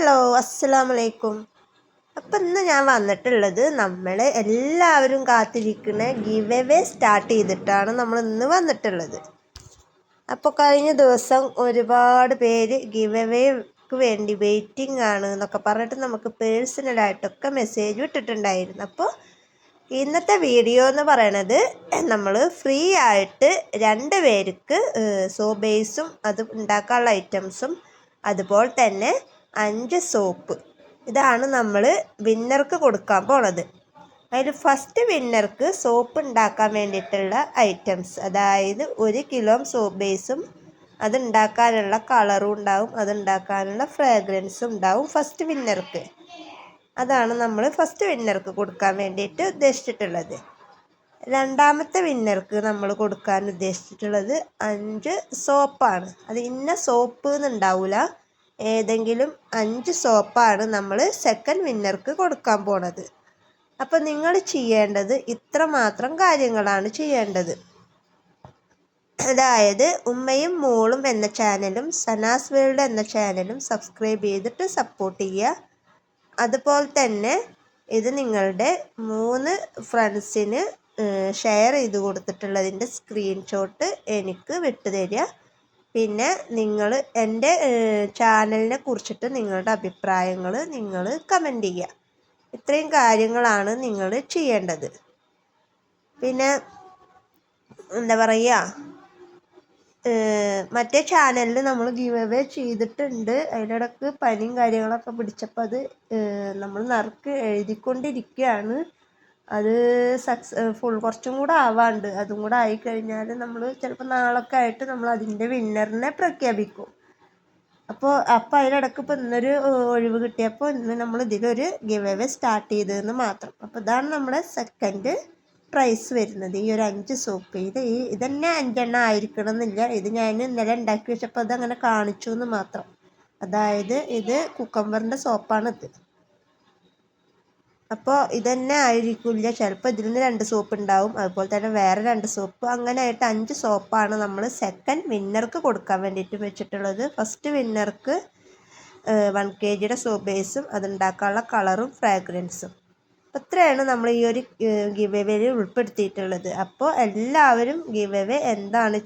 Hello, അസ്സലാമലൈക്കും. അപ്പം ഇന്ന് ഞാൻ വന്നിട്ടുള്ളത് നമ്മൾ എല്ലാവരും കാത്തിരിക്കുന്ന ഗിവ് അവേ സ്റ്റാർട്ട് ചെയ്തിട്ടാണ് നമ്മൾ ഇന്ന് വന്നിട്ടുള്ളത്. അപ്പോൾ കഴിഞ്ഞ ദിവസം ഒരുപാട് പേര് ഗിവ് അവേക്ക് വേണ്ടി വെയിറ്റിംഗ് ആണ് എന്നൊക്കെ പറഞ്ഞിട്ട് നമുക്ക് പേഴ്സണലായിട്ടൊക്കെ മെസ്സേജ് ഇട്ടിട്ടുണ്ടായിരുന്നു. അപ്പോൾ ഇന്നത്തെ വീഡിയോ എന്ന് പറയണത് നമ്മൾ ഫ്രീ ആയിട്ട് 2 പേർക്ക് സോപ്പ് ബേസും അത് ഉണ്ടാക്കാനുള്ള ഐറ്റംസും അതുപോലെ തന്നെ 5 സോപ്പ് ഇതാണ് നമ്മൾ വിന്നർക്ക് കൊടുക്കാൻ പോണത്. അതിൽ ഫസ്റ്റ് വിന്നർക്ക് സോപ്പ് ഉണ്ടാക്കാൻ വേണ്ടിയിട്ടുള്ള ഐറ്റംസ്, അതായത് 1 കിലോ സോപ്പ് ബേസും അതുണ്ടാക്കാനുള്ള കളറും ഉണ്ടാവും, അതുണ്ടാക്കാനുള്ള ഫ്രാഗ്രൻസും ഉണ്ടാവും ഫസ്റ്റ് വിന്നർക്ക്. അതാണ് നമ്മൾ ഫസ്റ്റ് വിന്നർക്ക് കൊടുക്കാൻ വേണ്ടിയിട്ട് ഉദ്ദേശിച്ചിട്ടുള്ളത്. രണ്ടാമത്തെ വിന്നർക്ക് നമ്മൾ കൊടുക്കാൻ ഉദ്ദേശിച്ചിട്ടുള്ളത് 5 സോപ്പാണ്. അത് ഇന്ന സോപ്പ് എന്നുണ്ടാവില്ല, ഏതെങ്കിലും 5 സോപ്പാണ് നമ്മൾ സെക്കൻഡ് വിന്നർക്ക് കൊടുക്കാൻ പോണത്. അപ്പോൾ നിങ്ങൾ ചെയ്യേണ്ടത് ഇത്ര മാത്രം കാര്യങ്ങളാണ് ചെയ്യേണ്ടത്. അതായത് ഉമ്മയും മോളും എന്ന ചാനലും സനാസ് വേൾഡ് എന്ന ചാനലും സബ്സ്ക്രൈബ് ചെയ്തിട്ട് സപ്പോർട്ട് ചെയ്യുക. അതുപോലെ തന്നെ ഇത് നിങ്ങളുടെ 3 ഫ്രണ്ട്സിന് ഷെയർ ചെയ്ത് കൊടുത്തിട്ടുള്ളതിൻ്റെ സ്ക്രീൻഷോട്ട് എനിക്ക് വിട്ടുതരിക. പിന്നെ നിങ്ങൾ എൻ്റെ ചാനലിനെ കുറിച്ചിട്ട് നിങ്ങളുടെ അഭിപ്രായങ്ങൾ നിങ്ങൾ കമൻറ്റ് ചെയ്യുക. ഇത്രയും കാര്യങ്ങളാണ് നിങ്ങൾ ചെയ്യേണ്ടത്. പിന്നെ എന്താ പറയുക, മറ്റേ ചാനലിൽ നമ്മൾ ഗിവ് അവേ ചെയ്തിട്ടുണ്ട്. അതിനിടക്ക് പനിയും കാര്യങ്ങളൊക്കെ പിടിച്ചപ്പോൾ അത് നമ്മൾ നറുക്ക് എഴുതിക്കൊണ്ടിരിക്കുകയാണ്. അത് കുറച്ചും കൂടെ ആവാണ്ട്, അതും കൂടെ ആയിക്കഴിഞ്ഞാൽ നമ്മൾ ചിലപ്പോൾ നാളൊക്കെ ആയിട്ട് നമ്മൾ അതിൻ്റെ വിന്നറിനെ പ്രഖ്യാപിക്കും. അപ്പോൾ അതിനിടക്ക് ഇപ്പോൾ ഇന്നൊരു ഒഴിവ് കിട്ടിയപ്പോൾ ഇന്ന് നമ്മൾ ഇതിലൊരു ഗിവ് അവേ സ്റ്റാർട്ട് ചെയ്തതെന്ന് മാത്രം. അപ്പോൾ ഇതാണ് നമ്മുടെ സെക്കൻഡ് പ്രൈസ് വരുന്നത്, ഈ ഒരു 5 സോപ്പ്. ഇതന്നെ 5 എണ്ണം ആയിരിക്കണം എന്നില്ല. ഇത് ഞാൻ ഇന്നലെ ഉണ്ടാക്കി വെച്ചപ്പോൾ അതങ്ങനെ കാണിച്ചു എന്ന് മാത്രം. അതായത് ഇത് കുക്കമ്പറിൻ്റെ സോപ്പാണിത്. അപ്പോൾ ഇതന്നെ ആയിരിക്കില്ല, ചിലപ്പോൾ ഇതിൽ നിന്ന് 2 സോപ്പ് ഉണ്ടാവും, അതുപോലെ തന്നെ വേറെ 2 സോപ്പ്, അങ്ങനെ ആയിട്ട് 5 സോപ്പാണ് നമ്മൾ സെക്കൻഡ് വിന്നർക്ക് കൊടുക്കാൻ വേണ്ടിയിട്ട് വെച്ചിട്ടുള്ളത്. ഫസ്റ്റ് വിന്നർക്ക് 1 kg സോപ്പ് ബേസും അതുണ്ടാക്കാനുള്ള കളറും ഫ്രാഗ്രൻസും. അപ്പോൾ ഇത്രയാണ് നമ്മൾ ഈ ഒരു ഗിവ് അവേയിൽ ഉൾപ്പെടുത്തിയിട്ടുള്ളത്. അപ്പോൾ എല്ലാവരും ഗിവ് അവേ എന്താണ്